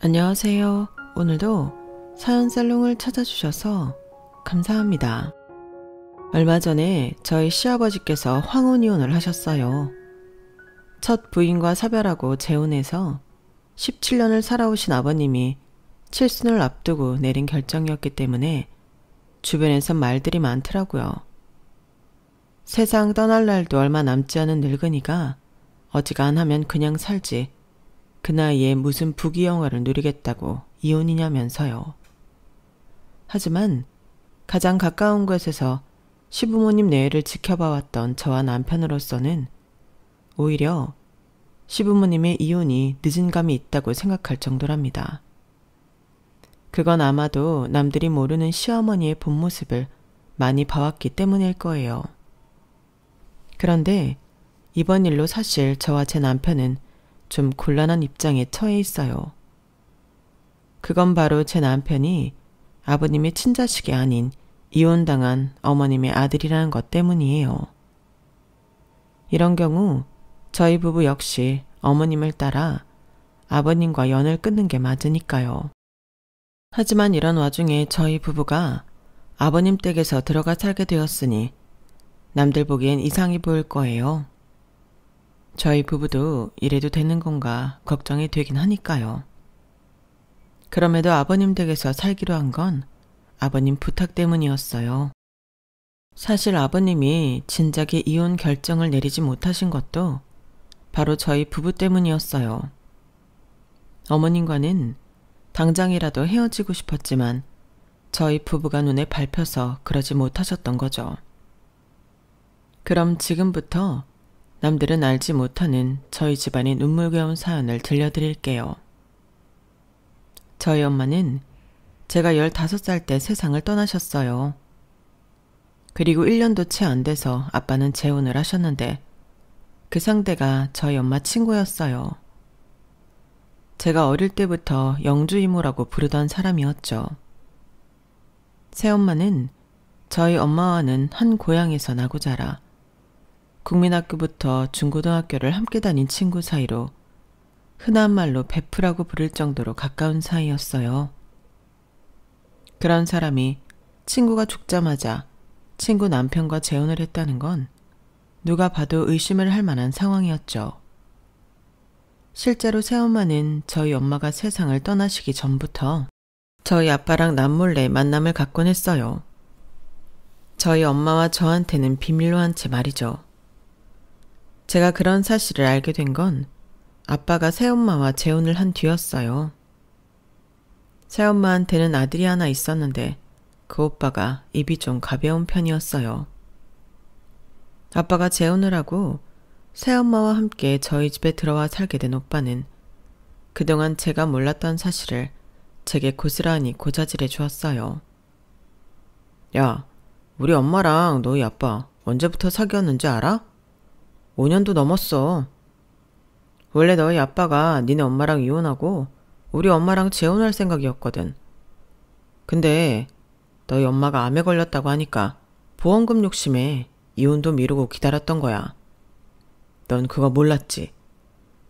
안녕하세요. 오늘도 사연살롱을 찾아주셔서 감사합니다. 얼마 전에 저희 시아버지께서 황혼이혼을 하셨어요. 첫 부인과 사별하고 재혼해서 17년을 살아오신 아버님이 칠순을 앞두고 내린 결정이었기 때문에 주변에서 말들이 많더라고요. 세상 떠날 날도 얼마 남지 않은 늙은이가 어지간하면 그냥 살지 그 나이에 무슨 부귀영화를 누리겠다고 이혼이냐면서요. 하지만 가장 가까운 곳에서 시부모님 내외를 지켜봐왔던 저와 남편으로서는 오히려 시부모님의 이혼이 늦은 감이 있다고 생각할 정도랍니다. 그건 아마도 남들이 모르는 시어머니의 본 모습을 많이 봐왔기 때문일 거예요. 그런데 이번 일로 사실 저와 제 남편은 좀 곤란한 입장에 처해 있어요. 그건 바로 제 남편이 아버님의 친자식이 아닌 이혼당한 어머님의 아들이라는 것 때문이에요. 이런 경우 저희 부부 역시 어머님을 따라 아버님과 연을 끊는 게 맞으니까요. 하지만 이런 와중에 저희 부부가 아버님 댁에서 들어가 살게 되었으니 남들 보기엔 이상해 보일 거예요. 저희 부부도 이래도 되는 건가 걱정이 되긴 하니까요. 그럼에도 아버님 댁에서 살기로 한 건 아버님 부탁 때문이었어요. 사실 아버님이 진작에 이혼 결정을 내리지 못하신 것도 바로 저희 부부 때문이었어요. 어머님과는 당장이라도 헤어지고 싶었지만 저희 부부가 눈에 밟혀서 그러지 못하셨던 거죠. 그럼 지금부터 남들은 알지 못하는 저희 집안의 눈물겨운 사연을 들려드릴게요. 저희 엄마는 제가 15살 때 세상을 떠나셨어요. 그리고 1년도 채 안 돼서 아빠는 재혼을 하셨는데 그 상대가 저희 엄마 친구였어요. 제가 어릴 때부터 영주 이모라고 부르던 사람이었죠. 새엄마는 저희 엄마와는 한 고향에서 나고 자라 국민학교부터 중고등학교를 함께 다닌 친구 사이로 흔한 말로 베프라고 부를 정도로 가까운 사이였어요. 그런 사람이 친구가 죽자마자 친구 남편과 재혼을 했다는 건 누가 봐도 의심을 할 만한 상황이었죠. 실제로 새엄마는 저희 엄마가 세상을 떠나시기 전부터 저희 아빠랑 남몰래 만남을 갖곤 했어요. 저희 엄마와 저한테는 비밀로 한 채 말이죠. 제가 그런 사실을 알게 된 건 아빠가 새엄마와 재혼을 한 뒤였어요. 새엄마한테는 아들이 하나 있었는데 그 오빠가 입이 좀 가벼운 편이었어요. 아빠가 재혼을 하고 새엄마와 함께 저희 집에 들어와 살게 된 오빠는 그동안 제가 몰랐던 사실을 제게 고스란히 고자질해 주었어요. 야, 우리 엄마랑 너희 아빠 언제부터 사귀었는지 알아? 5년도 넘었어. 원래 너희 아빠가 니네 엄마랑 이혼하고 우리 엄마랑 재혼할 생각이었거든. 근데 너희 엄마가 암에 걸렸다고 하니까 보험금 욕심에 이혼도 미루고 기다렸던 거야. 넌 그거 몰랐지?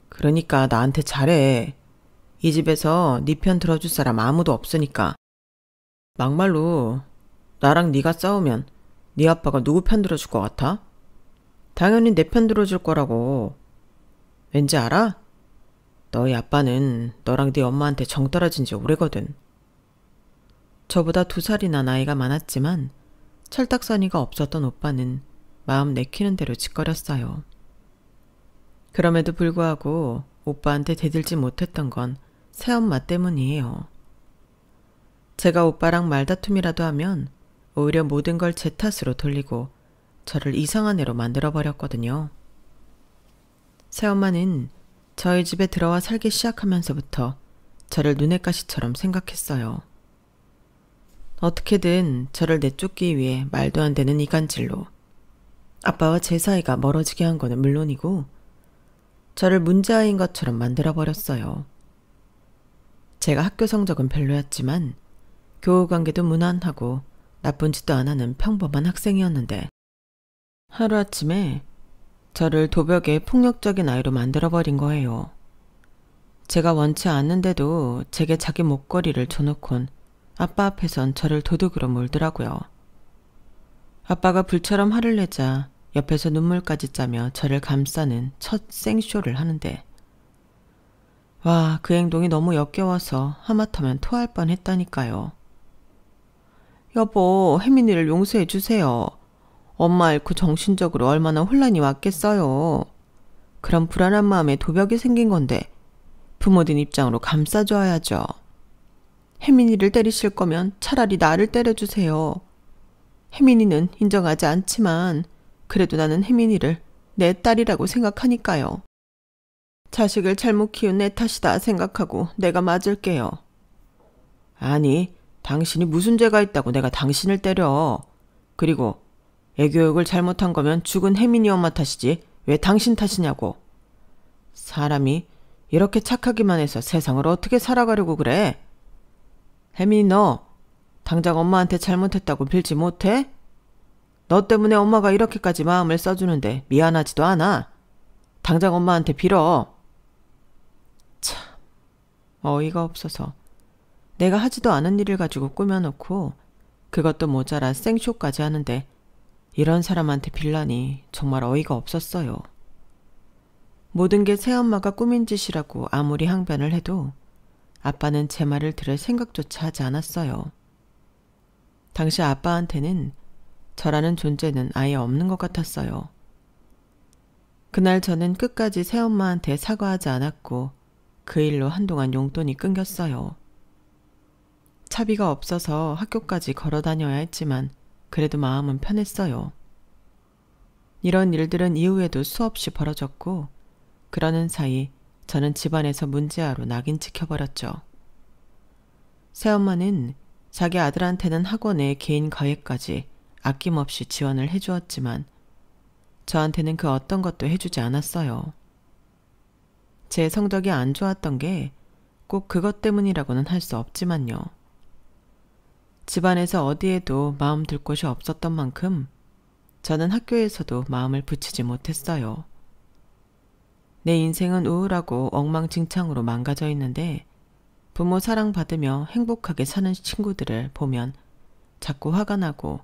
그러니까 나한테 잘해. 이 집에서 네 편 들어줄 사람 아무도 없으니까. 막말로 나랑 네가 싸우면 네 아빠가 누구 편 들어줄 것 같아? 당연히 내 편 들어줄 거라고. 왠지 알아? 너희 아빠는 너랑 네 엄마한테 정 떨어진 지 오래거든. 저보다 2살이나 나이가 많았지만 철딱서니가 없었던 오빠는 마음 내키는 대로 짓거렸어요. 그럼에도 불구하고 오빠한테 대들지 못했던 건 새엄마 때문이에요. 제가 오빠랑 말다툼이라도 하면 오히려 모든 걸 제 탓으로 돌리고 저를 이상한 애로 만들어버렸거든요. 새엄마는 저희 집에 들어와 살기 시작하면서부터 저를 눈엣 가시처럼 생각했어요. 어떻게든 저를 내쫓기 위해 말도 안 되는 이간질로 아빠와 제 사이가 멀어지게 한 거는 물론이고 저를 문제아이인 것처럼 만들어버렸어요. 제가 학교 성적은 별로였지만 교우관계도 무난하고 나쁜 짓도 안 하는 평범한 학생이었는데 하루아침에 저를 도벽의 폭력적인 아이로 만들어버린 거예요. 제가 원치 않는데도 제게 자기 목걸이를 줘놓곤 아빠 앞에선 저를 도둑으로 몰더라고요. 아빠가 불처럼 화를 내자 옆에서 눈물까지 짜며 저를 감싸는 첫 생쇼를 하는데, 와, 그 행동이 너무 역겨워서 하마터면 토할 뻔했다니까요. 여보, 혜민이를 용서해 주세요. 엄마 잃고 정신적으로 얼마나 혼란이 왔겠어요. 그런 불안한 마음에 도벽이 생긴 건데 부모님 입장으로 감싸줘야죠. 혜민이를 때리실 거면 차라리 나를 때려주세요. 혜민이는 인정하지 않지만 그래도 나는 혜민이를 내 딸이라고 생각하니까요. 자식을 잘못 키운 내 탓이다 생각하고 내가 맞을게요. 아니, 당신이 무슨 죄가 있다고 내가 당신을 때려. 그리고 애교육을 잘못한 거면 죽은 혜민이 엄마 탓이지 왜 당신 탓이냐고. 사람이 이렇게 착하기만 해서 세상을 어떻게 살아가려고 그래? 혜민이, 너 당장 엄마한테 잘못했다고 빌지 못해? 너 때문에 엄마가 이렇게까지 마음을 써주는데 미안하지도 않아? 당장 엄마한테 빌어. 참, 어이가 없어서 내가 하지도 않은 일을 가지고 꾸며놓고 그것도 모자라 생쇼까지 하는데 이런 사람한테 빌라니 정말 어이가 없었어요. 모든 게 새엄마가 꾸민 짓이라고 아무리 항변을 해도 아빠는 제 말을 들을 생각조차 하지 않았어요. 당시 아빠한테는 저라는 존재는 아예 없는 것 같았어요. 그날 저는 끝까지 새엄마한테 사과하지 않았고 그 일로 한동안 용돈이 끊겼어요. 차비가 없어서 학교까지 걸어 다녀야 했지만 그래도 마음은 편했어요. 이런 일들은 이후에도 수없이 벌어졌고 그러는 사이 저는 집안에서 문제아로 낙인 찍혀버렸죠. 새엄마는 자기 아들한테는 학원에 개인 과외까지 아낌없이 지원을 해주었지만 저한테는 그 어떤 것도 해주지 않았어요. 제 성적이 안 좋았던 게 꼭 그것 때문이라고는 할 수 없지만요. 집안에서 어디에도 마음 둘 곳이 없었던 만큼 저는 학교에서도 마음을 붙이지 못했어요. 내 인생은 우울하고 엉망진창으로 망가져 있는데 부모 사랑받으며 행복하게 사는 친구들을 보면 자꾸 화가 나고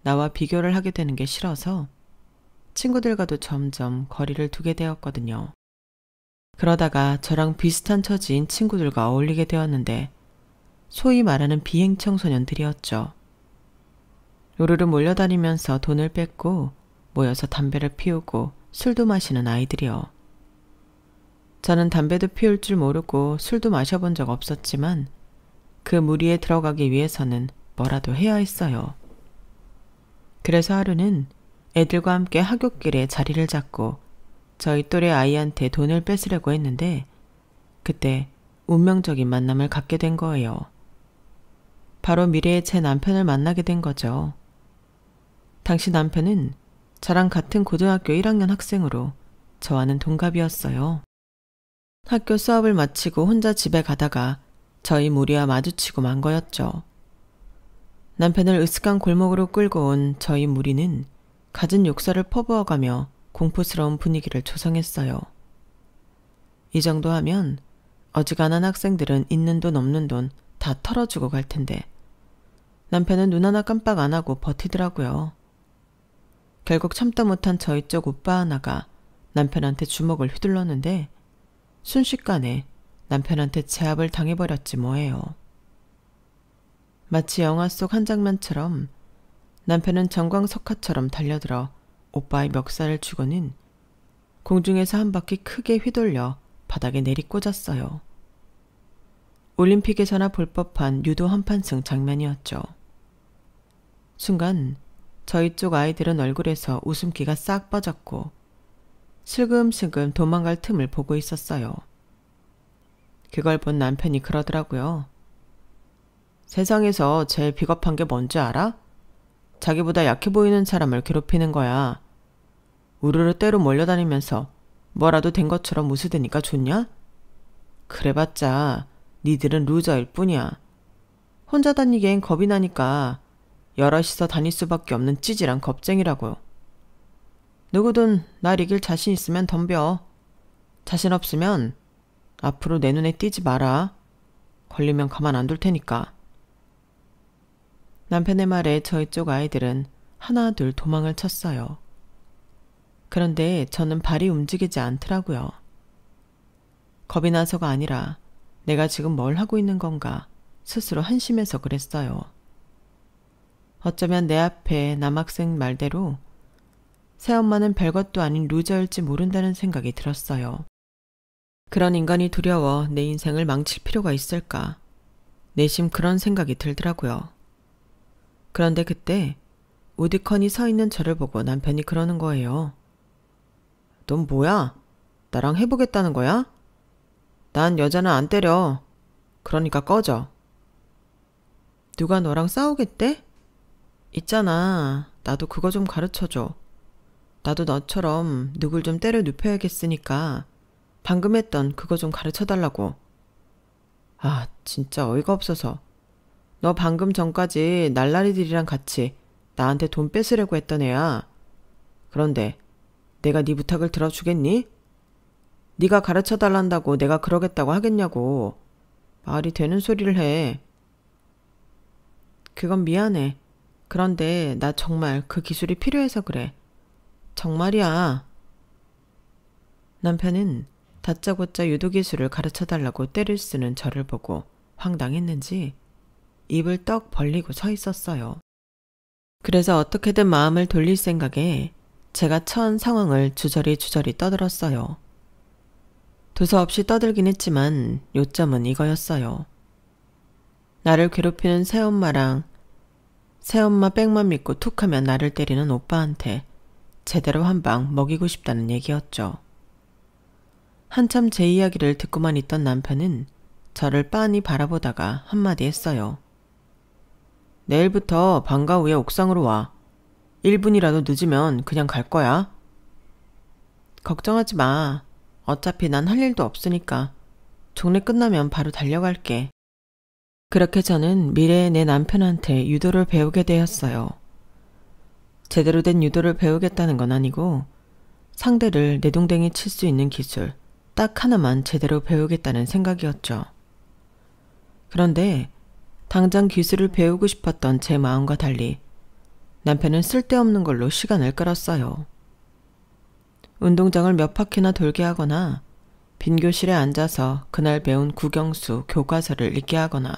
나와 비교를 하게 되는 게 싫어서 친구들과도 점점 거리를 두게 되었거든요. 그러다가 저랑 비슷한 처지인 친구들과 어울리게 되었는데 소위 말하는 비행청소년들이었죠. 요르르 몰려다니면서 돈을 뺏고 모여서 담배를 피우고 술도 마시는 아이들이요. 저는 담배도 피울 줄 모르고 술도 마셔본 적 없었지만 그 무리에 들어가기 위해서는 뭐라도 해야 했어요. 그래서 하루는 애들과 함께 하굣길에 자리를 잡고 저희 또래 아이한테 돈을 뺏으려고 했는데 그때 운명적인 만남을 갖게 된 거예요. 바로 미래의 제 남편을 만나게 된 거죠. 당시 남편은 저랑 같은 고등학교 1학년 학생으로 저와는 동갑이었어요. 학교 수업을 마치고 혼자 집에 가다가 저희 무리와 마주치고 만 거였죠. 남편을 으슥한 골목으로 끌고 온 저희 무리는 갖은 욕설을 퍼부어가며 공포스러운 분위기를 조성했어요. 이 정도 하면 어지간한 학생들은 있는 돈 없는 돈 다 털어주고 갈 텐데 남편은 눈 하나 깜빡 안 하고 버티더라고요. 결국 참다 못한 저희 쪽 오빠 하나가 남편한테 주먹을 휘둘렀는데 순식간에 남편한테 제압을 당해버렸지 뭐예요. 마치 영화 속 한 장면처럼 남편은 정광석화처럼 달려들어 오빠의 멱살을 쥐고는 공중에서 한 바퀴 크게 휘돌려 바닥에 내리꽂았어요. 올림픽에서나 볼 법한 유도 한판승 장면이었죠. 순간 저희 쪽 아이들은 얼굴에서 웃음기가 싹 빠졌고 슬금슬금 도망갈 틈을 보고 있었어요. 그걸 본 남편이 그러더라고요. 세상에서 제일 비겁한 게 뭔지 알아? 자기보다 약해 보이는 사람을 괴롭히는 거야. 우르르 때로 몰려다니면서 뭐라도 된 것처럼 웃으드니까 좋냐? 그래봤자 니들은 루저일 뿐이야. 혼자 다니기엔 겁이 나니까 여럿이서 다닐 수밖에 없는 찌질한 겁쟁이라고요. 누구든 날 이길 자신 있으면 덤벼. 자신 없으면 앞으로 내 눈에 띄지 마라. 걸리면 가만 안 둘 테니까. 남편의 말에 저희 쪽 아이들은 하나 둘 도망을 쳤어요. 그런데 저는 발이 움직이지 않더라고요. 겁이 나서가 아니라 내가 지금 뭘 하고 있는 건가 스스로 한심해서 그랬어요. 어쩌면 내 앞에 남학생 말대로 새엄마는 별것도 아닌 루저일지 모른다는 생각이 들었어요. 그런 인간이 두려워 내 인생을 망칠 필요가 있을까? 내심 그런 생각이 들더라고요. 그런데 그때 우두커니 서 있는 저를 보고 남편이 그러는 거예요. 넌 뭐야? 나랑 해보겠다는 거야? 난 여자는 안 때려. 그러니까 꺼져. 누가 너랑 싸우겠대? 있잖아. 나도 그거 좀 가르쳐줘. 나도 너처럼 누굴 좀 때려 눕혀야겠으니까 방금 했던 그거 좀 가르쳐달라고. 아, 진짜 어이가 없어서. 너 방금 전까지 날라리들이랑 같이 나한테 돈 뺏으려고 했던 애야. 그런데 내가 네 부탁을 들어주겠니? 네가 가르쳐달란다고 내가 그러겠다고 하겠냐고. 말이 되는 소리를 해. 그건 미안해. 그런데 나 정말 그 기술이 필요해서 그래. 정말이야. 남편은 다짜고짜 유도 기술을 가르쳐달라고 떼를 쓰는 저를 보고 황당했는지 입을 떡 벌리고 서 있었어요. 그래서 어떻게든 마음을 돌릴 생각에 제가 처한 상황을 주저리 떠들었어요. 두서없이 떠들긴 했지만 요점은 이거였어요. 나를 괴롭히는 새엄마랑 새엄마 백만 믿고 툭하면 나를 때리는 오빠한테 제대로 한 방 먹이고 싶다는 얘기였죠. 한참 제 이야기를 듣고만 있던 남편은 저를 빤히 바라보다가 한마디 했어요. 내일부터 방과 후에 옥상으로 와. 1분이라도 늦으면 그냥 갈 거야. 걱정하지 마. 어차피 난 할 일도 없으니까 종례 끝나면 바로 달려갈게. 그렇게 저는 미래의 내 남편한테 유도를 배우게 되었어요. 제대로 된 유도를 배우겠다는 건 아니고 상대를 내동댕이 칠 수 있는 기술 딱 하나만 제대로 배우겠다는 생각이었죠. 그런데 당장 기술을 배우고 싶었던 제 마음과 달리 남편은 쓸데없는 걸로 시간을 끌었어요. 운동장을 몇 바퀴나 돌게 하거나 빈 교실에 앉아서 그날 배운 국영수 교과서를 읽게 하거나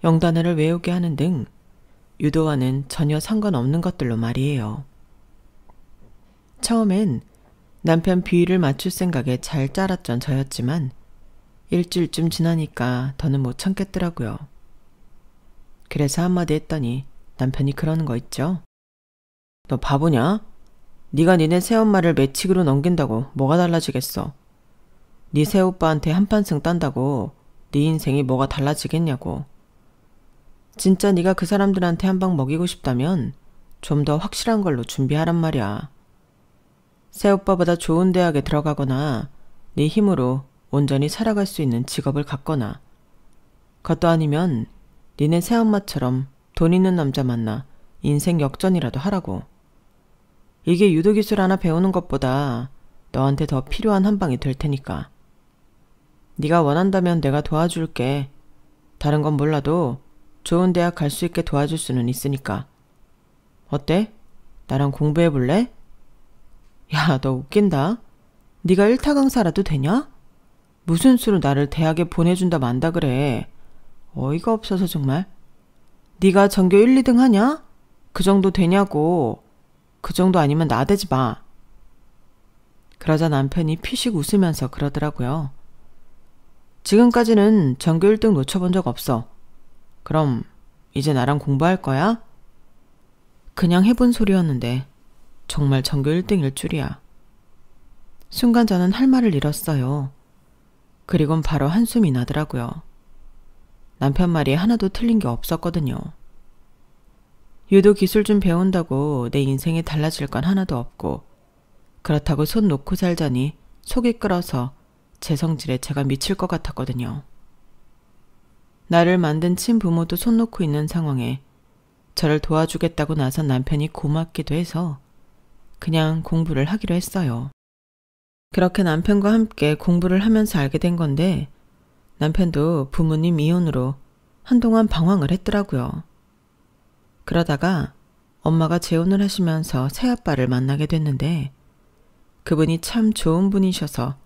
영단어를 외우게 하는 등 유도와는 전혀 상관없는 것들로 말이에요. 처음엔 남편 비위를 맞출 생각에 잘 짜랐던 저였지만 일주일쯤 지나니까 더는 못 참겠더라고요. 그래서 한마디 했더니 남편이 그러는 거 있죠. 너 바보냐? 네가 니네 새엄마를 매칭으로 넘긴다고 뭐가 달라지겠어. 네 새오빠한테 한판승 딴다고 네 인생이 뭐가 달라지겠냐고. 진짜 네가 그 사람들한테 한 방 먹이고 싶다면 좀 더 확실한 걸로 준비하란 말이야. 새오빠보다 좋은 대학에 들어가거나 네 힘으로 온전히 살아갈 수 있는 직업을 갖거나 그것도 아니면 니네 새엄마처럼 돈 있는 남자 만나 인생 역전이라도 하라고. 이게 유도기술 하나 배우는 것보다 너한테 더 필요한 한 방이 될 테니까. 네가 원한다면 내가 도와줄게. 다른 건 몰라도 좋은 대학 갈 수 있게 도와줄 수는 있으니까. 어때? 나랑 공부해 볼래? 야, 너 웃긴다. 네가 1타 강사라도 되냐? 무슨 수로 나를 대학에 보내준다 만다 그래. 어이가 없어서 정말. 네가 전교 1, 2등 하냐? 그 정도 되냐고. 그 정도 아니면 나대지 마. 그러자 남편이 피식 웃으면서 그러더라고요. 지금까지는 전교 1등 놓쳐본 적 없어. 그럼 이제 나랑 공부할 거야? 그냥 해본 소리였는데 정말 전교 1등일 줄이야. 순간 저는 할 말을 잃었어요. 그리곤 바로 한숨이 나더라고요. 남편 말이 하나도 틀린 게 없었거든요. 유도 기술 좀 배운다고 내 인생이 달라질 건 하나도 없고 그렇다고 손 놓고 살자니 속이 끓어서 제 성질에 제가 미칠 것 같았거든요. 나를 만든 친부모도 손 놓고 있는 상황에 저를 도와주겠다고 나선 남편이 고맙기도 해서 그냥 공부를 하기로 했어요. 그렇게 남편과 함께 공부를 하면서 알게 된 건데 남편도 부모님 이혼으로 한동안 방황을 했더라고요. 그러다가 엄마가 재혼을 하시면서 새아빠를 만나게 됐는데 그분이 참 좋은 분이셔서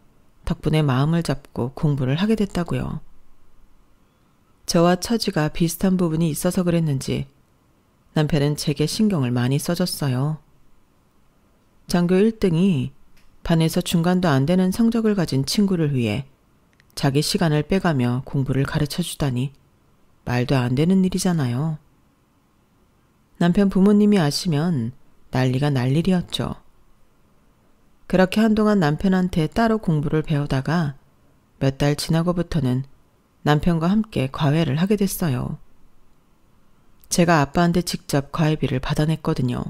덕분에 마음을 잡고 공부를 하게 됐다고요. 저와 처지가 비슷한 부분이 있어서 그랬는지 남편은 제게 신경을 많이 써줬어요. 전교 1등이 반에서 중간도 안 되는 성적을 가진 친구를 위해 자기 시간을 빼가며 공부를 가르쳐주다니 말도 안 되는 일이잖아요. 남편 부모님이 아시면 난리가 날 일이었죠. 그렇게 한동안 남편한테 따로 공부를 배우다가 몇 달 지나고부터는 남편과 함께 과외를 하게 됐어요. 제가 아빠한테 직접 과외비를 받아냈거든요.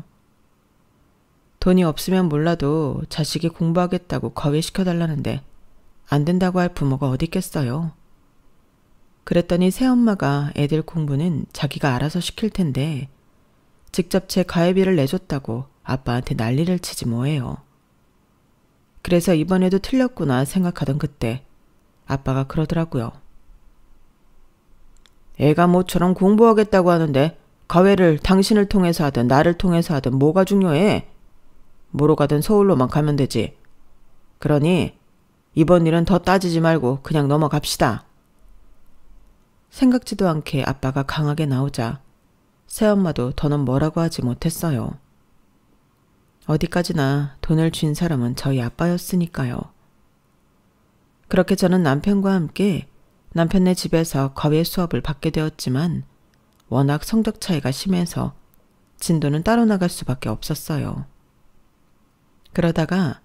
돈이 없으면 몰라도 자식이 공부하겠다고 과외시켜달라는데 안 된다고 할 부모가 어디 있겠어요. 그랬더니 새엄마가 애들 공부는 자기가 알아서 시킬 텐데 직접 제 과외비를 내줬다고 아빠한테 난리를 치지 뭐예요. 그래서 이번에도 틀렸구나 생각하던 그때 아빠가 그러더라고요. 애가 모처럼 공부하겠다고 하는데 과외를 당신을 통해서 하든 나를 통해서 하든 뭐가 중요해? 뭐로 가든 서울로만 가면 되지. 그러니 이번 일은 더 따지지 말고 그냥 넘어갑시다. 생각지도 않게 아빠가 강하게 나오자 새엄마도 더는 뭐라고 하지 못했어요. 어디까지나 돈을 쥔 사람은 저희 아빠였으니까요. 그렇게 저는 남편과 함께 남편네 집에서 과외 수업을 받게 되었지만 워낙 성적 차이가 심해서 진도는 따로 나갈 수밖에 없었어요. 그러다가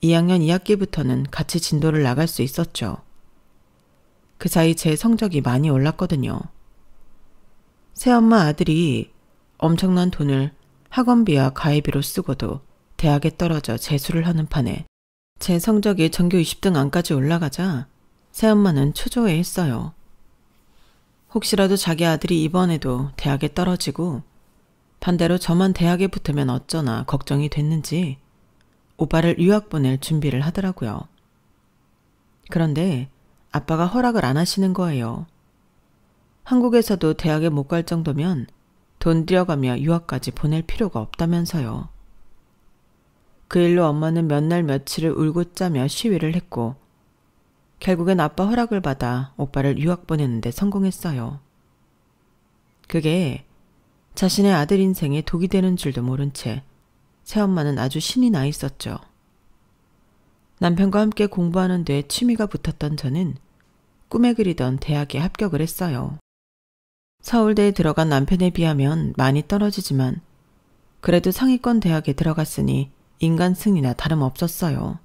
2학년 2학기부터는 같이 진도를 나갈 수 있었죠. 그 사이 제 성적이 많이 올랐거든요. 새엄마 아들이 엄청난 돈을 학원비와 과외비로 쓰고도 대학에 떨어져 재수를 하는 판에 제 성적이 전교 20등 안까지 올라가자 새엄마는 초조해했어요. 혹시라도 자기 아들이 이번에도 대학에 떨어지고 반대로 저만 대학에 붙으면 어쩌나 걱정이 됐는지 오빠를 유학 보낼 준비를 하더라고요. 그런데 아빠가 허락을 안 하시는 거예요. 한국에서도 대학에 못 갈 정도면 돈 들여가며 유학까지 보낼 필요가 없다면서요. 그 일로 엄마는 몇 날 며칠을 울고 짜며 시위를 했고 결국엔 아빠 허락을 받아 오빠를 유학 보내는데 성공했어요. 그게 자신의 아들 인생에 독이 되는 줄도 모른 채 새엄마는 아주 신이 나 있었죠. 남편과 함께 공부하는 데 취미가 붙었던 저는 꿈에 그리던 대학에 합격을 했어요. 서울대에 들어간 남편에 비하면 많이 떨어지지만 그래도 상위권 대학에 들어갔으니 인간 승리나 다름없었어요.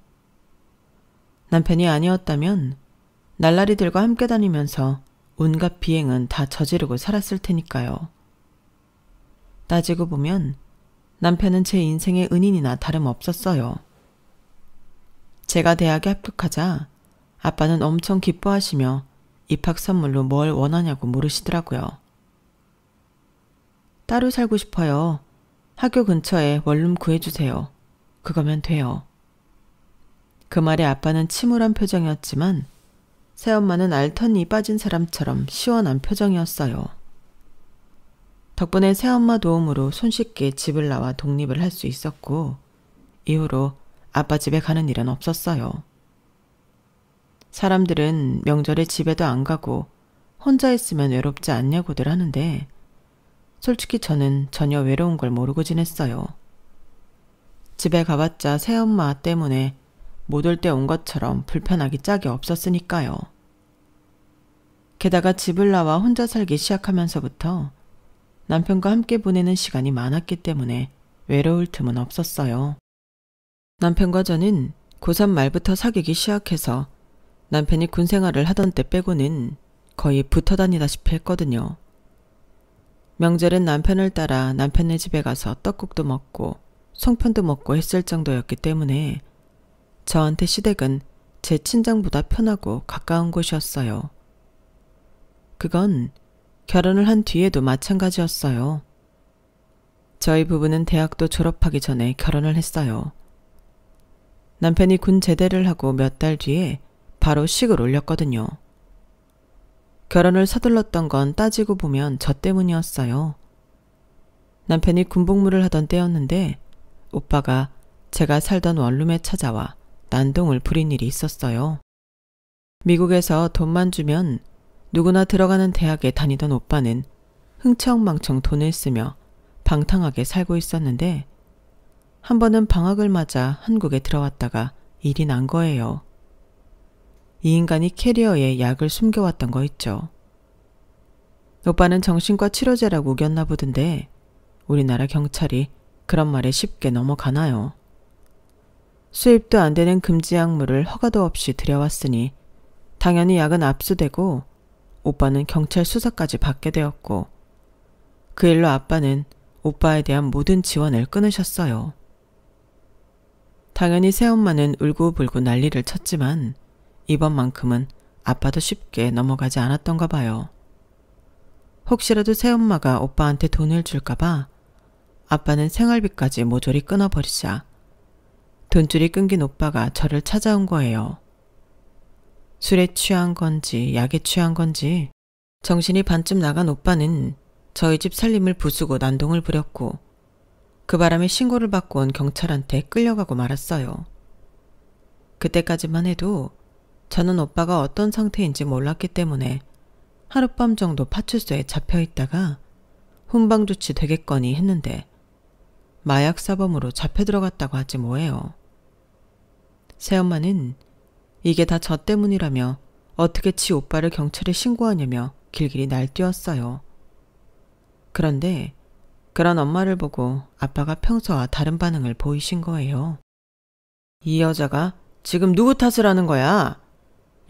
남편이 아니었다면 날라리들과 함께 다니면서 온갖 비행은 다 저지르고 살았을 테니까요. 따지고 보면 남편은 제 인생의 은인이나 다름없었어요. 제가 대학에 합격하자 아빠는 엄청 기뻐하시며 입학 선물로 뭘 원하냐고 물으시더라고요. 따로 살고 싶어요. 학교 근처에 원룸 구해주세요. 그거면 돼요. 그 말에 아빠는 침울한 표정이었지만 새엄마는 알턴이 빠진 사람처럼 시원한 표정이었어요. 덕분에 새엄마 도움으로 손쉽게 집을 나와 독립을 할 수 있었고 이후로 아빠 집에 가는 일은 없었어요. 사람들은 명절에 집에도 안 가고 혼자 있으면 외롭지 않냐고들 하는데 솔직히 저는 전혀 외로운 걸 모르고 지냈어요. 집에 가봤자 새엄마 때문에 못 올 때 온 것처럼 불편하기 짝이 없었으니까요. 게다가 집을 나와 혼자 살기 시작하면서부터 남편과 함께 보내는 시간이 많았기 때문에 외로울 틈은 없었어요. 남편과 저는 고3 말부터 사귀기 시작해서 남편이 군 생활을 하던 때 빼고는 거의 붙어 다니다시피 했거든요. 명절엔 남편을 따라 남편네 집에 가서 떡국도 먹고 송편도 먹고 했을 정도였기 때문에 저한테 시댁은 제 친정보다 편하고 가까운 곳이었어요. 그건 결혼을 한 뒤에도 마찬가지였어요. 저희 부부는 대학도 졸업하기 전에 결혼을 했어요. 남편이 군 제대를 하고 몇 달 뒤에 바로 식을 올렸거든요. 결혼을 서둘렀던 건 따지고 보면 저 때문이었어요. 남편이 군복무를 하던 때였는데 오빠가 제가 살던 원룸에 찾아와 난동을 부린 일이 있었어요. 미국에서 돈만 주면 누구나 들어가는 대학에 다니던 오빠는 흥청망청 돈을 쓰며 방탕하게 살고 있었는데 한 번은 방학을 맞아 한국에 들어왔다가 일이 난 거예요. 이 인간이 캐리어에 약을 숨겨왔던 거 있죠. 오빠는 정신과 치료제라고 우겼나 보던데 우리나라 경찰이 그런 말에 쉽게 넘어가나요? 수입도 안 되는 금지 약물을 허가도 없이 들여왔으니 당연히 약은 압수되고 오빠는 경찰 수사까지 받게 되었고 그 일로 아빠는 오빠에 대한 모든 지원을 끊으셨어요. 당연히 새엄마는 울고불고 난리를 쳤지만 이번만큼은 아빠도 쉽게 넘어가지 않았던가 봐요. 혹시라도 새엄마가 오빠한테 돈을 줄까봐 아빠는 생활비까지 모조리 끊어버리자 돈줄이 끊긴 오빠가 저를 찾아온 거예요. 술에 취한 건지 약에 취한 건지 정신이 반쯤 나간 오빠는 저희 집 살림을 부수고 난동을 부렸고 그 바람에 신고를 받고 온 경찰한테 끌려가고 말았어요. 그때까지만 해도 저는 오빠가 어떤 상태인지 몰랐기 때문에 하룻밤 정도 파출소에 잡혀 있다가 훈방조치 되겠거니 했는데 마약 사범으로 잡혀 들어갔다고 하지 뭐예요. 새엄마는 이게 다 저 때문이라며 어떻게 지 오빠를 경찰에 신고하냐며 길길이 날뛰었어요. 그런데 그런 엄마를 보고 아빠가 평소와 다른 반응을 보이신 거예요. 이 여자가 지금 누구 탓을 하는 거야?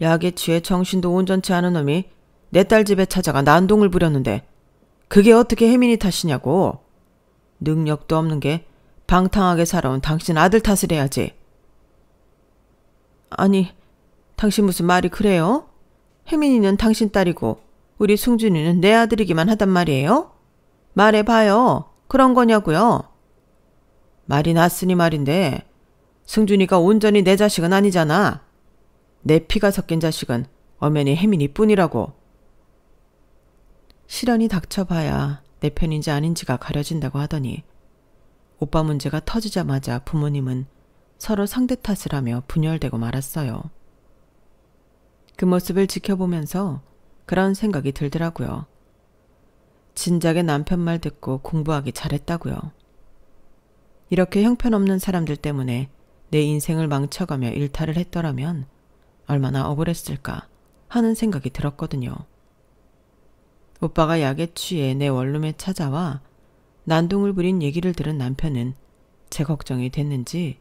약에 취해 정신도 온전치 않은 놈이 내 딸 집에 찾아가 난동을 부렸는데 그게 어떻게 혜민이 탓이냐고. 능력도 없는 게 방탕하게 살아온 당신 아들 탓을 해야지. 아니, 당신 무슨 말이 그래요? 혜민이는 당신 딸이고 우리 승준이는 내 아들이기만 하단 말이에요? 말해봐요. 그런 거냐고요? 말이 났으니 말인데 승준이가 온전히 내 자식은 아니잖아. 내 피가 섞인 자식은 엄연히 혜민이 뿐이라고. 시련이 닥쳐봐야 내 편인지 아닌지가 가려진다고 하더니 오빠 문제가 터지자마자 부모님은 서로 상대 탓을 하며 분열되고 말았어요. 그 모습을 지켜보면서 그런 생각이 들더라고요. 진작에 남편 말 듣고 공부하기 잘했다고요. 이렇게 형편없는 사람들 때문에 내 인생을 망쳐가며 일탈을 했더라면 얼마나 억울했을까 하는 생각이 들었거든요. 오빠가 약에 취해 내 원룸에 찾아와 난동을 부린 얘기를 들은 남편은 제 걱정이 됐는지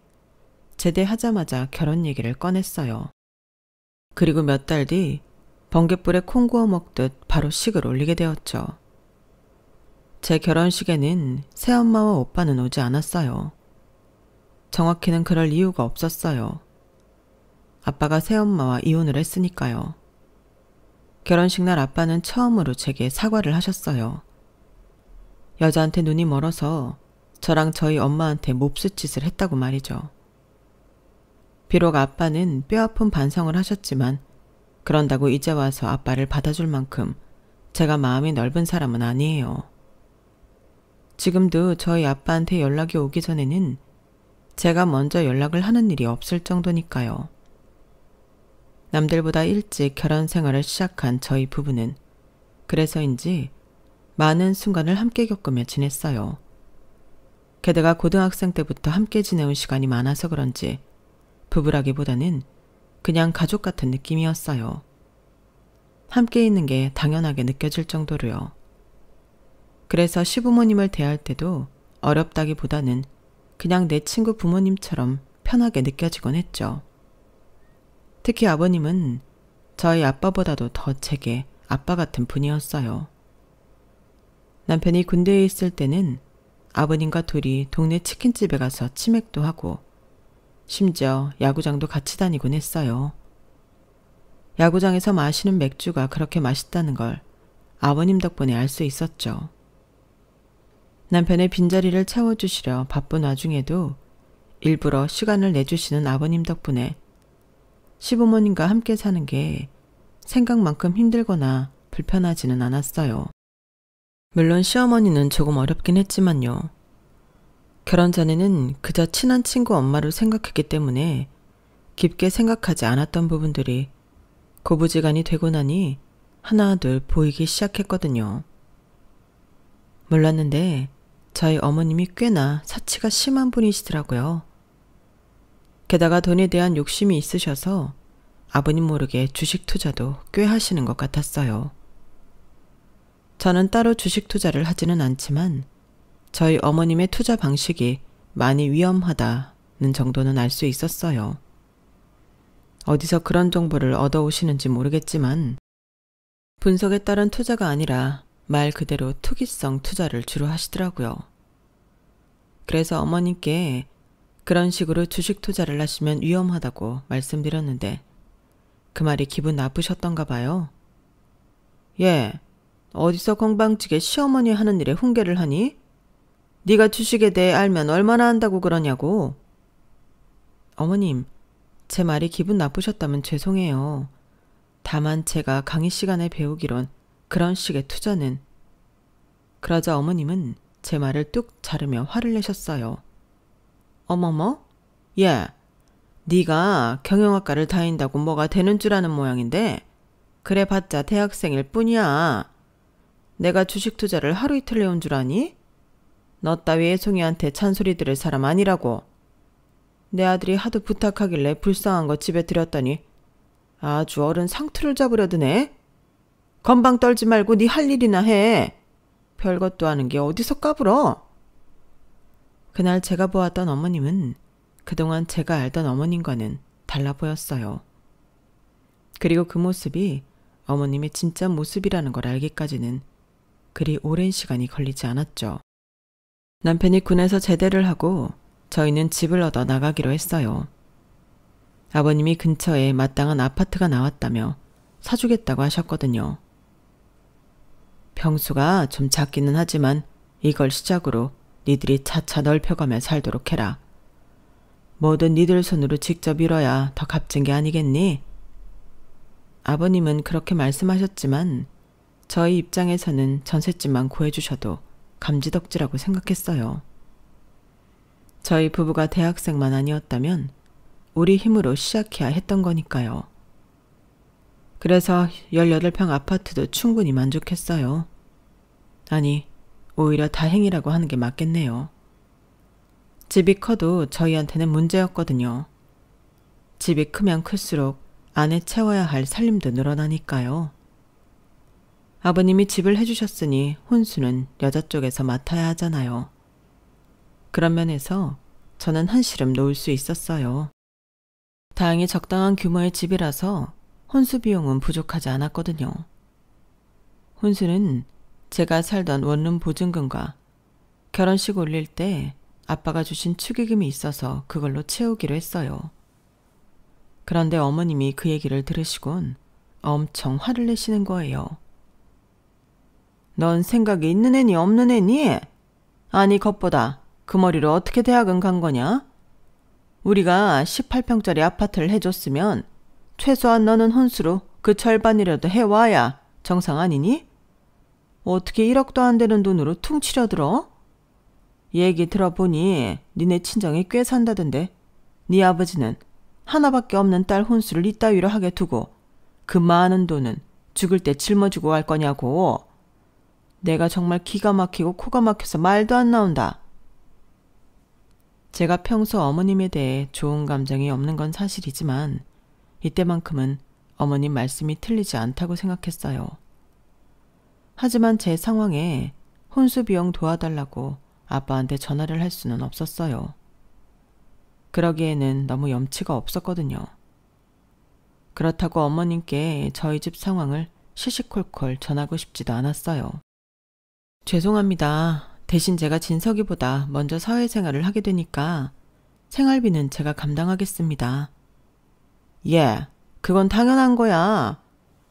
제대하자마자 결혼 얘기를 꺼냈어요. 그리고 몇 달 뒤 번갯불에 콩 구워 먹듯 바로 식을 올리게 되었죠. 제 결혼식에는 새엄마와 오빠는 오지 않았어요. 정확히는 그럴 이유가 없었어요. 아빠가 새엄마와 이혼을 했으니까요. 결혼식 날 아빠는 처음으로 제게 사과를 하셨어요. 여자한테 눈이 멀어서 저랑 저희 엄마한테 몹쓸 짓을 했다고 말이죠. 비록 아빠는 뼈아픈 반성을 하셨지만 그런다고 이제 와서 아빠를 받아줄 만큼 제가 마음이 넓은 사람은 아니에요. 지금도 저희 아빠한테 연락이 오기 전에는 제가 먼저 연락을 하는 일이 없을 정도니까요. 남들보다 일찍 결혼 생활을 시작한 저희 부부는 그래서인지 많은 순간을 함께 겪으며 지냈어요. 게다가 고등학생 때부터 함께 지내온 시간이 많아서 그런지 부부라기보다는 그냥 가족 같은 느낌이었어요. 함께 있는 게 당연하게 느껴질 정도로요. 그래서 시부모님을 대할 때도 어렵다기보다는 그냥 내 친구 부모님처럼 편하게 느껴지곤 했죠. 특히 아버님은 저희 아빠보다도 더 제게 아빠 같은 분이었어요. 남편이 군대에 있을 때는 아버님과 둘이 동네 치킨집에 가서 치맥도 하고 심지어 야구장도 같이 다니곤 했어요. 야구장에서 마시는 맥주가 그렇게 맛있다는 걸 아버님 덕분에 알 수 있었죠. 남편의 빈자리를 채워주시려 바쁜 와중에도 일부러 시간을 내주시는 아버님 덕분에 시부모님과 함께 사는 게 생각만큼 힘들거나 불편하지는 않았어요. 물론 시어머니는 조금 어렵긴 했지만요. 결혼 전에는 그저 친한 친구 엄마로 생각했기 때문에 깊게 생각하지 않았던 부분들이 고부지간이 되고 나니 하나둘 보이기 시작했거든요. 몰랐는데 저희 어머님이 꽤나 사치가 심한 분이시더라고요. 게다가 돈에 대한 욕심이 있으셔서 아버님 모르게 주식 투자도 꽤 하시는 것 같았어요. 저는 따로 주식 투자를 하지는 않지만 저희 어머님의 투자 방식이 많이 위험하다는 정도는 알 수 있었어요. 어디서 그런 정보를 얻어오시는지 모르겠지만 분석에 따른 투자가 아니라 말 그대로 투기성 투자를 주로 하시더라고요. 그래서 어머님께 그런 식으로 주식 투자를 하시면 위험하다고 말씀드렸는데 그 말이 기분 나쁘셨던가 봐요. 예, 어디서 건방지게 시어머니 하는 일에 훈계를 하니? 네가 주식에 대해 알면 얼마나 안다고 그러냐고. 어머님, 제 말이 기분 나쁘셨다면 죄송해요. 다만 제가 강의 시간에 배우기론 그런 식의 투자는. 그러자 어머님은 제 말을 뚝 자르며 화를 내셨어요. 어머머? 예, 네가 경영학과를 다닌다고 뭐가 되는 줄 아는 모양인데 그래 봤자 대학생일 뿐이야. 내가 주식 투자를 하루 이틀 해온 줄 아니? 너 따위 애송이한테 찬소리 들을 사람 아니라고. 내 아들이 하도 부탁하길래 불쌍한 거 집에 들였더니 아주 어른 상투를 잡으려 드네. 건방 떨지 말고 네 할 일이나 해. 별것도 아는 게 어디서 까불어. 그날 제가 보았던 어머님은 그동안 제가 알던 어머님과는 달라 보였어요. 그리고 그 모습이 어머님의 진짜 모습이라는 걸 알기까지는 그리 오랜 시간이 걸리지 않았죠. 남편이 군에서 제대를 하고 저희는 집을 얻어 나가기로 했어요. 아버님이 근처에 마땅한 아파트가 나왔다며 사주겠다고 하셨거든요. 평수가 좀 작기는 하지만 이걸 시작으로 니들이 차차 넓혀가며 살도록 해라. 뭐든 니들 손으로 직접 이뤄야 더 값진 게 아니겠니? 아버님은 그렇게 말씀하셨지만 저희 입장에서는 전셋집만 구해주셔도 감지덕지라고 생각했어요. 저희 부부가 대학생만 아니었다면 우리 힘으로 시작해야 했던 거니까요. 그래서 18평 아파트도 충분히 만족했어요. 아니, 오히려 다행이라고 하는 게 맞겠네요. 집이 커도 저희한테는 문제였거든요. 집이 크면 클수록 안에 채워야 할 살림도 늘어나니까요. 아버님이 집을 해주셨으니 혼수는 여자 쪽에서 맡아야 하잖아요. 그런 면에서 저는 한시름 놓을 수 있었어요. 다행히 적당한 규모의 집이라서 혼수 비용은 부족하지 않았거든요. 혼수는 제가 살던 원룸 보증금과 결혼식 올릴 때 아빠가 주신 축의금이 있어서 그걸로 채우기로 했어요. 그런데 어머님이 그 얘기를 들으시곤 엄청 화를 내시는 거예요. 넌 생각이 있는 애니 없는 애니? 아니 겉보다 그 머리로 어떻게 대학은 간 거냐? 우리가 18평짜리 아파트를 해줬으면 최소한 너는 혼수로 그 절반이라도 해와야 정상 아니니? 어떻게 1억도 안 되는 돈으로 퉁치려 들어? 얘기 들어보니 니네 친정이 꽤 산다던데 네 아버지는 하나밖에 없는 딸 혼수를 이따위로 하게 두고 그 많은 돈은 죽을 때 짊어지고 갈 거냐고. 내가 정말 기가 막히고 코가 막혀서 말도 안 나온다. 제가 평소 어머님에 대해 좋은 감정이 없는 건 사실이지만 이때만큼은 어머님 말씀이 틀리지 않다고 생각했어요. 하지만 제 상황에 혼수 비용 도와달라고 아빠한테 전화를 할 수는 없었어요. 그러기에는 너무 염치가 없었거든요. 그렇다고 어머님께 저희 집 상황을 시시콜콜 전하고 싶지도 않았어요. 죄송합니다. 대신 제가 진석이보다 먼저 사회생활을 하게 되니까 생활비는 제가 감당하겠습니다. 예, 그건 당연한 거야.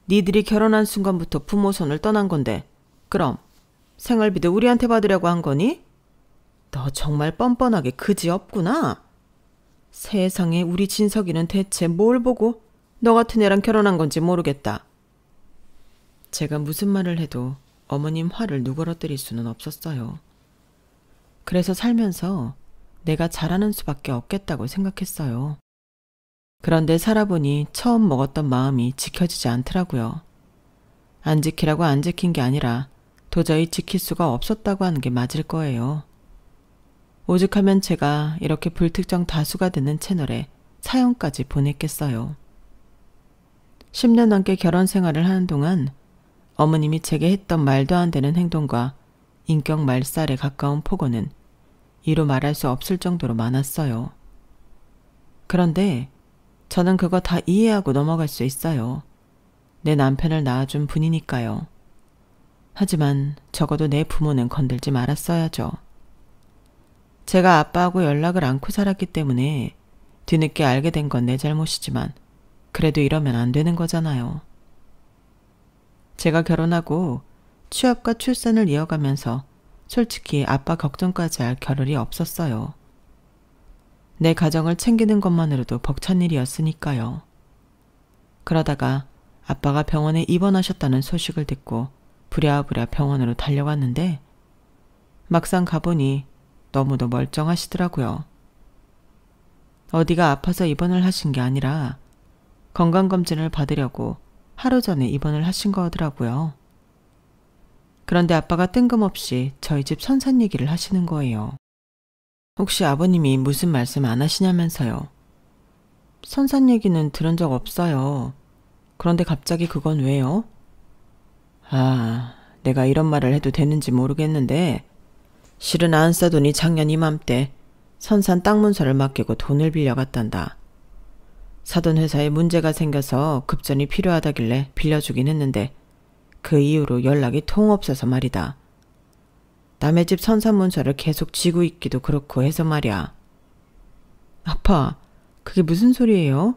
니들이 결혼한 순간부터 부모 손을 떠난 건데 그럼 생활비도 우리한테 받으려고 한 거니? 너 정말 뻔뻔하게 그지 없구나. 세상에 우리 진석이는 대체 뭘 보고 너 같은 애랑 결혼한 건지 모르겠다. 제가 무슨 말을 해도 어머님 화를 누그러뜨릴 수는 없었어요. 그래서 살면서 내가 잘하는 수밖에 없겠다고 생각했어요. 그런데 살아보니 처음 먹었던 마음이 지켜지지 않더라고요. 안 지키라고 안 지킨 게 아니라 도저히 지킬 수가 없었다고 하는 게 맞을 거예요. 오죽하면 제가 이렇게 불특정 다수가 되는 채널에 사연까지 보냈겠어요. 10년 넘게 결혼 생활을 하는 동안 어머님이 제게 했던 말도 안 되는 행동과 인격 말살에 가까운 폭언은 이루 말할 수 없을 정도로 많았어요. 그런데 저는 그거 다 이해하고 넘어갈 수 있어요. 내 남편을 낳아준 분이니까요. 하지만 적어도 내 부모는 건들지 말았어야죠. 제가 아빠하고 연락을 않고 살았기 때문에 뒤늦게 알게 된 건 내 잘못이지만 그래도 이러면 안 되는 거잖아요. 제가 결혼하고 취업과 출산을 이어가면서 솔직히 아빠 걱정까지 할 겨를이 없었어요. 내 가정을 챙기는 것만으로도 벅찬 일이었으니까요. 그러다가 아빠가 병원에 입원하셨다는 소식을 듣고 부랴부랴 병원으로 달려갔는데 막상 가보니 너무도 멀쩡하시더라고요. 어디가 아파서 입원을 하신 게 아니라 건강검진을 받으려고 하루 전에 입원을 하신 거더라고요. 그런데 아빠가 뜬금없이 저희 집 선산 얘기를 하시는 거예요. 혹시 아버님이 무슨 말씀 안 하시냐면서요. 선산 얘기는 들은 적 없어요. 그런데 갑자기 그건 왜요? 내가 이런 말을 해도 되는지 모르겠는데 실은 안 싸돈이 작년 이맘때 선산 땅 문서를 맡기고 돈을 빌려갔단다. 사돈 회사에 문제가 생겨서 급전이 필요하다길래 빌려주긴 했는데 그 이후로 연락이 통 없어서 말이다. 남의 집 선산 문서를 계속 쥐고 있기도 그렇고 해서 말이야. 아빠, 그게 무슨 소리예요?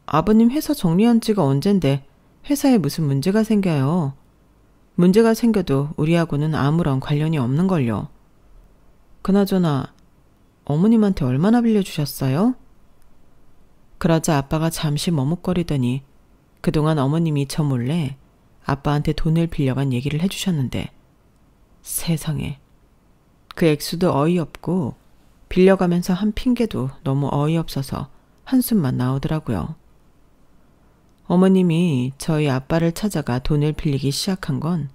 아버님 회사 정리한 지가 언젠데 회사에 무슨 문제가 생겨요. 문제가 생겨도 우리하고는 아무런 관련이 없는걸요. 그나저나 어머님한테 얼마나 빌려주셨어요? 그러자 아빠가 잠시 머뭇거리더니 그동안 어머님이 저 몰래 아빠한테 돈을 빌려간 얘기를 해주셨는데 세상에 그 액수도 어이없고 빌려가면서 한 핑계도 너무 어이없어서 한숨만 나오더라고요. 어머님이 저희 아빠를 찾아가 돈을 빌리기 시작한 건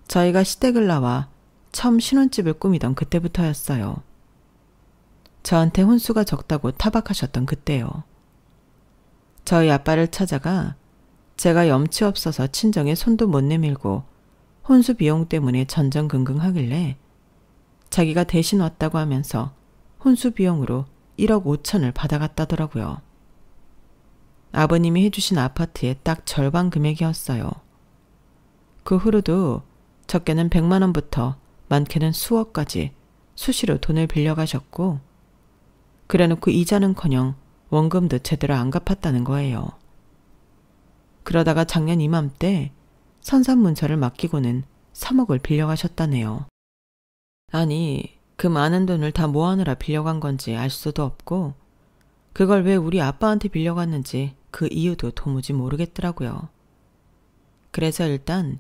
저희가 시댁을 나와 처음 신혼집을 꾸미던 그때부터였어요. 저한테 혼수가 적다고 타박하셨던 그때요. 저희 아빠를 찾아가 제가 염치 없어서 친정에 손도 못 내밀고 혼수 비용 때문에 전전긍긍하길래 자기가 대신 왔다고 하면서 혼수 비용으로 1억 5천을 받아갔다더라고요. 아버님이 해주신 아파트의 딱 절반 금액이었어요. 그 후로도 적게는 100만 원부터 많게는 수억까지 수시로 돈을 빌려가셨고 그래놓고 이자는커녕 원금도 제대로 안 갚았다는 거예요. 그러다가 작년 이맘때 선산문서를 맡기고는 3억을 빌려가셨다네요. 아니, 그 많은 돈을 다 뭐하느라 빌려간 건지 알 수도 없고 그걸 왜 우리 아빠한테 빌려갔는지 그 이유도 도무지 모르겠더라고요. 그래서 일단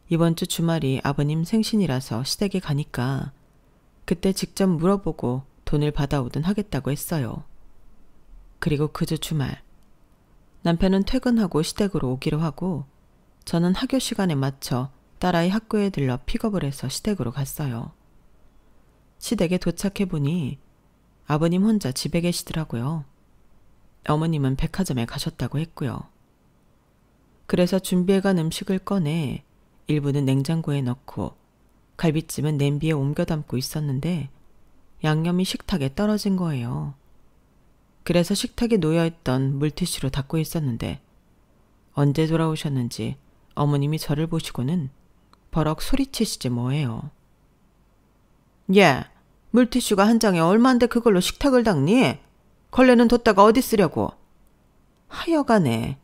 이번 주 주말이 아버님 생신이라서 시댁에 가니까 그때 직접 물어보고 돈을 받아오든 하겠다고 했어요. 그리고 그 주 주말 남편은 퇴근하고 시댁으로 오기로 하고 저는 학교 시간에 맞춰 딸아이 학교에 들러 픽업을 해서 시댁으로 갔어요. 시댁에 도착해보니 아버님 혼자 집에 계시더라고요. 어머님은 백화점에 가셨다고 했고요. 그래서 준비해간 음식을 꺼내 일부는 냉장고에 넣고 갈비찜은 냄비에 옮겨 담고 있었는데 양념이 식탁에 떨어진 거예요. 그래서 식탁에 놓여있던 물티슈로 닦고 있었는데 언제 돌아오셨는지 어머님이 저를 보시고는 버럭 소리치시지 뭐예요. 야, 물티슈가 한 장에 얼만데 그걸로 식탁을 닦니? 걸레는 뒀다가 어디 쓰려고? 하여간에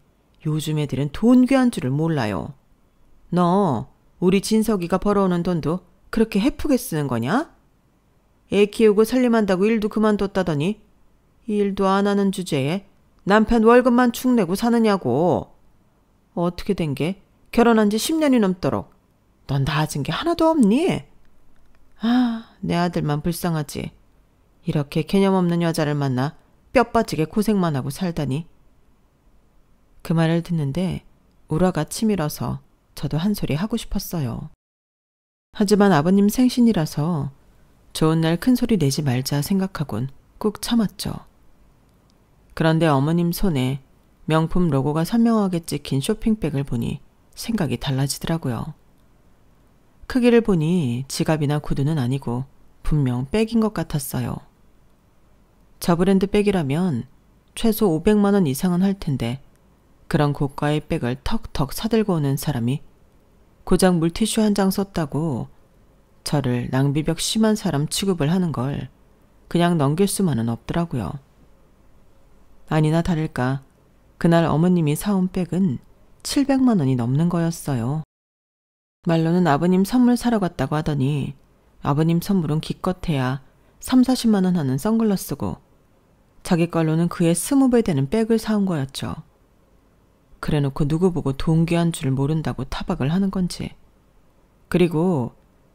요즘 애들은 돈 귀한 줄을 몰라요. 너 우리 진석이가 벌어오는 돈도 그렇게 헤프게 쓰는 거냐? 애 키우고 살림한다고 일도 그만뒀다더니 일도 안 하는 주제에 남편 월급만 축 내고 사느냐고. 어떻게 된 게 결혼한 지 10년이 넘도록 넌 나아진 게 하나도 없니? 내 아들만 불쌍하지. 이렇게 개념 없는 여자를 만나 뼈 빠지게 고생만 하고 살다니. 그 말을 듣는데 우라가 치밀어서 저도 한 소리 하고 싶었어요. 하지만 아버님 생신이라서 좋은 날 큰 소리 내지 말자 생각하곤 꾹 참았죠. 그런데 어머님 손에 명품 로고가 선명하게 찍힌 쇼핑백을 보니 생각이 달라지더라고요. 크기를 보니 지갑이나 구두는 아니고 분명 백인 것 같았어요. 저 브랜드 백이라면 최소 500만 원 이상은 할 텐데 그런 고가의 백을 턱턱 사들고 오는 사람이 고작 물티슈 한 장 썼다고 저를 낭비벽 심한 사람 취급을 하는 걸 그냥 넘길 수만은 없더라고요. 아니나 다를까 그날 어머님이 사온 백은 700만 원이 넘는 거였어요. 말로는 아버님 선물 사러 갔다고 하더니 아버님 선물은 기껏해야 3, 40만 원 하는 선글라스고 자기 걸로는 그의 20배 되는 백을 사온 거였죠. 그래놓고 누구 보고 돈 귀한 줄 모른다고 타박을 하는 건지. 그리고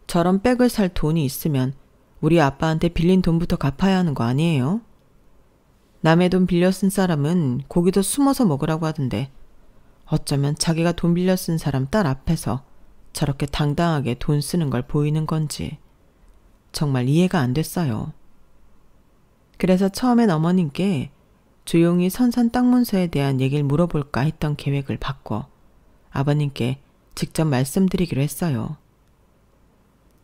저런 백을 살 돈이 있으면 우리 아빠한테 빌린 돈부터 갚아야 하는 거 아니에요? 남의 돈 빌려 쓴 사람은 고기도 숨어서 먹으라고 하던데 어쩌면 자기가 돈 빌려 쓴 사람 딸 앞에서 저렇게 당당하게 돈 쓰는 걸 보이는 건지 정말 이해가 안 됐어요. 그래서 처음엔 어머님께 조용히 선산 땅 문서에 대한 얘기를 물어볼까 했던 계획을 바꿔 아버님께 직접 말씀드리기로 했어요.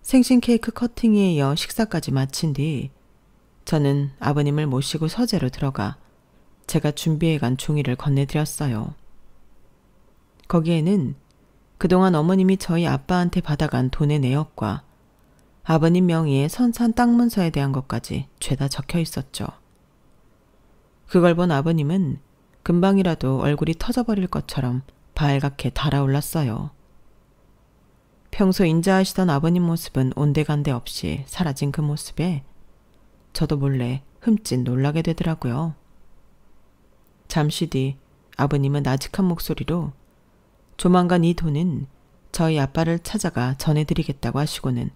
생신 케이크 커팅에 이어 식사까지 마친 뒤 저는 아버님을 모시고 서재로 들어가 제가 준비해간 종이를 건네드렸어요. 거기에는 그동안 어머님이 저희 아빠한테 받아간 돈의 내역과 아버님 명의의 선산 땅 문서에 대한 것까지 죄다 적혀 있었죠. 그걸 본 아버님은 금방이라도 얼굴이 터져버릴 것처럼 발갛게 달아올랐어요. 평소 인자하시던 아버님 모습은 온데간데 없이 사라진 그 모습에 저도 몰래 흠칫 놀라게 되더라고요. 잠시 뒤 아버님은 나직한 목소리로 조만간 이 돈은 저희 아빠를 찾아가 전해드리겠다고 하시고는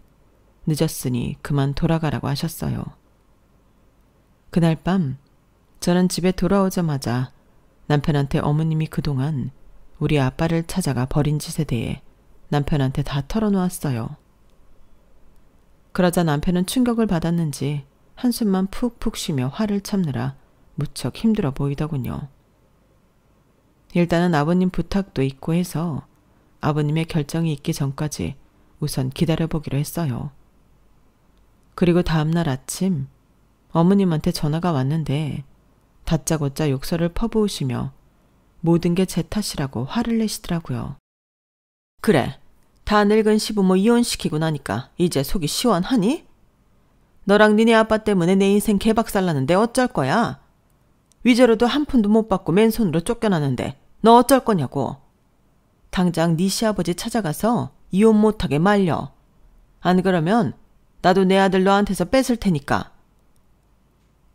늦었으니 그만 돌아가라고 하셨어요. 그날 밤 저는 집에 돌아오자마자 남편한테 어머님이 그동안 우리 아빠를 찾아가 버린 짓에 대해 남편한테 다 털어놓았어요. 그러자 남편은 충격을 받았는지 한숨만 푹푹 쉬며 화를 참느라 무척 힘들어 보이더군요. 일단은 아버님 부탁도 있고 해서 아버님의 결정이 있기 전까지 우선 기다려보기로 했어요. 그리고 다음날 아침 어머님한테 전화가 왔는데 다짜고짜 욕설을 퍼부으시며 모든 게 제 탓이라고 화를 내시더라고요. 그래, 다 늙은 시부모 이혼시키고 나니까 이제 속이 시원하니? 너랑 니네 아빠 때문에 내 인생 개박살나는데 어쩔 거야? 위자료도 한 푼도 못 받고 맨손으로 쫓겨나는데 너 어쩔 거냐고. 당장 네 시아버지 찾아가서 이혼 못하게 말려. 안 그러면 나도 내 아들 너한테서 뺏을 테니까.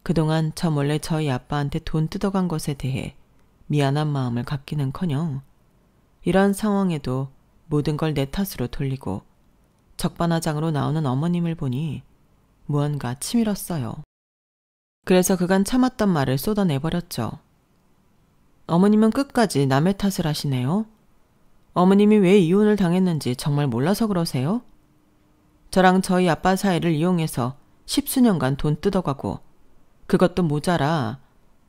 그동안 저 몰래 저희 아빠한테 돈 뜯어간 것에 대해 미안한 마음을 갖기는커녕 이런 상황에도 모든 걸 내 탓으로 돌리고 적반하장으로 나오는 어머님을 보니 무언가 치밀었어요. 그래서 그간 참았던 말을 쏟아내버렸죠. 어머님은 끝까지 남의 탓을 하시네요. 어머님이 왜 이혼을 당했는지 정말 몰라서 그러세요? 저랑 저희 아빠 사이를 이용해서 10수년간 돈 뜯어가고 그것도 모자라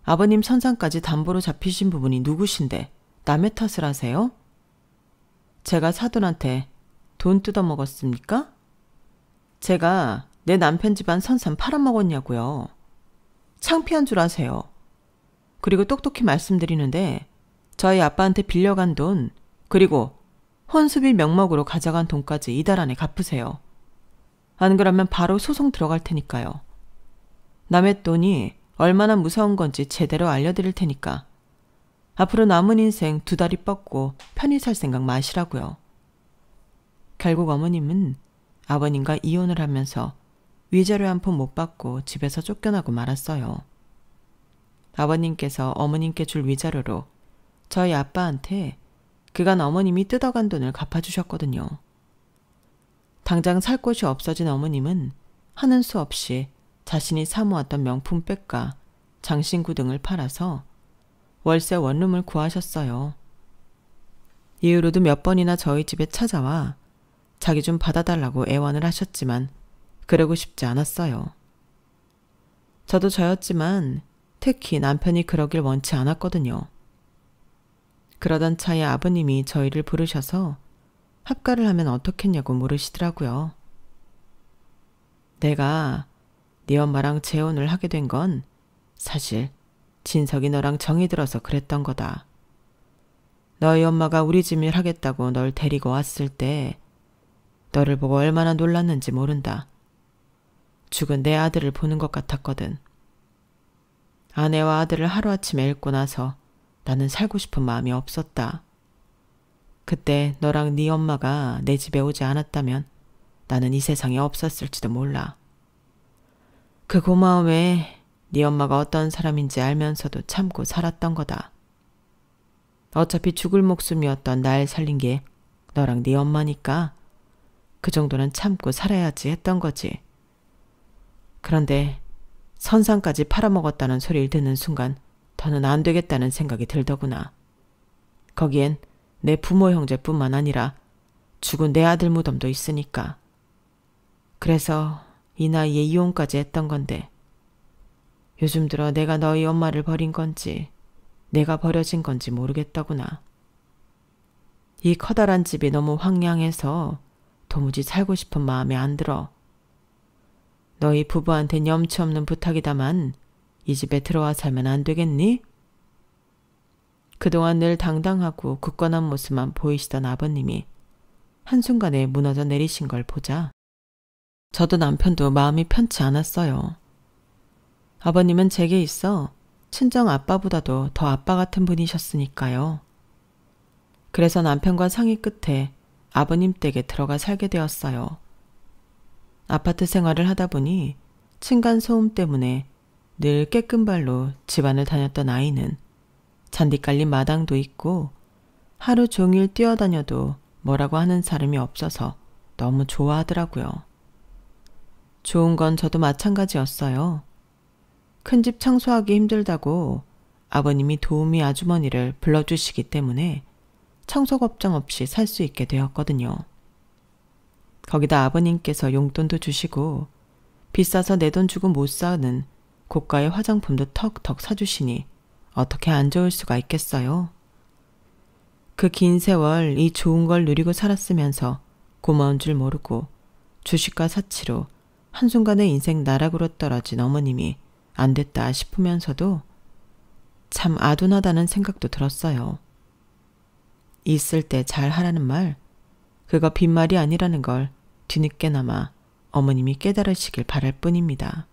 아버님 선상까지 담보로 잡히신 부분이 누구신데 남의 탓을 하세요? 제가 사돈한테 돈 뜯어먹었습니까? 제가 내 남편 집안 선산 팔아먹었냐고요. 창피한 줄 아세요. 그리고 똑똑히 말씀드리는데 저희 아빠한테 빌려간 돈 그리고 혼수비 명목으로 가져간 돈까지 이달 안에 갚으세요. 안 그러면 바로 소송 들어갈 테니까요. 남의 돈이 얼마나 무서운 건지 제대로 알려드릴 테니까 앞으로 남은 인생 두 다리 뻗고 편히 살 생각 마시라고요. 결국 어머님은 아버님과 이혼을 하면서 위자료 한 푼 못 받고 집에서 쫓겨나고 말았어요. 아버님께서 어머님께 줄 위자료로 저희 아빠한테 그간 어머님이 뜯어간 돈을 갚아주셨거든요. 당장 살 곳이 없어진 어머님은 하는 수 없이 자신이 사모았던 명품백과 장신구 등을 팔아서 월세 원룸을 구하셨어요. 이후로도 몇 번이나 저희 집에 찾아와 자기 좀 받아달라고 애원을 하셨지만 그러고 싶지 않았어요. 저도 저였지만 특히 남편이 그러길 원치 않았거든요. 그러던 차에 아버님이 저희를 부르셔서 합가를 하면 어떻겠냐고 물으시더라고요. 내가 네 엄마랑 재혼을 하게 된 건 사실 진석이 너랑 정이 들어서 그랬던 거다. 너희 엄마가 우리 집 일 하겠다고 널 데리고 왔을 때 너를 보고 얼마나 놀랐는지 모른다. 죽은 내 아들을 보는 것 같았거든. 아내와 아들을 하루아침에 잃고 나서 나는 살고 싶은 마음이 없었다. 그때 너랑 네 엄마가 내 집에 오지 않았다면 나는 이 세상에 없었을지도 몰라. 그 고마움에 네 엄마가 어떤 사람인지 알면서도 참고 살았던 거다. 어차피 죽을 목숨이었던 날 살린 게 너랑 네 엄마니까 그 정도는 참고 살아야지 했던 거지. 그런데 선상까지 팔아먹었다는 소리를 듣는 순간 더는 안 되겠다는 생각이 들더구나. 거기엔 내 부모 형제뿐만 아니라 죽은 내 아들 무덤도 있으니까. 그래서 이 나이에 이혼까지 했던 건데 요즘 들어 내가 너희 엄마를 버린 건지 내가 버려진 건지 모르겠더구나. 이 커다란 집이 너무 황량해서 도무지 살고 싶은 마음에 안 들어. 너희 부부한텐 염치 없는 부탁이다만 이 집에 들어와 살면 안 되겠니? 그동안 늘 당당하고 굳건한 모습만 보이시던 아버님이 한순간에 무너져 내리신 걸 보자 저도 남편도 마음이 편치 않았어요. 아버님은 제게 있어 친정 아빠보다도 더 아빠 같은 분이셨으니까요. 그래서 남편과 상의 끝에 아버님 댁에 들어가 살게 되었어요. 아파트 생활을 하다 보니 층간소음 때문에 늘 깨끗 발로 집안을 다녔던 아이는 잔디 깔린 마당도 있고 하루 종일 뛰어다녀도 뭐라고 하는 사람이 없어서 너무 좋아하더라고요. 좋은 건 저도 마찬가지였어요. 큰 집 청소하기 힘들다고 아버님이 도우미 아주머니를 불러주시기 때문에 청소 걱정 없이 살 수 있게 되었거든요. 거기다 아버님께서 용돈도 주시고 비싸서 내 돈 주고 못 사는 고가의 화장품도 턱턱 사주시니 어떻게 안 좋을 수가 있겠어요. 그 긴 세월 이 좋은 걸 누리고 살았으면서 고마운 줄 모르고 주식과 사치로 한순간에 인생 나락으로 떨어진 어머님이 안 됐다 싶으면서도 참 아둔하다는 생각도 들었어요. 있을 때 잘 하라는 말, 그거 빈말이 아니라는 걸 뒤늦게나마 어머님이 깨달으시길 바랄 뿐입니다.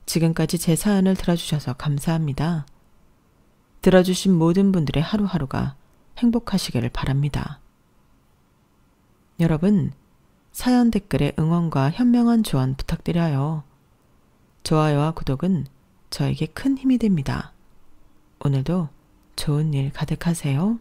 지금까지 제 사연을 들어주셔서 감사합니다. 들어주신 모든 분들의 하루하루가 행복하시기를 바랍니다. 여러분, 사연 댓글에 응원과 현명한 조언 부탁드려요. 좋아요와 구독은 저에게 큰 힘이 됩니다. 오늘도 좋은 일 가득하세요.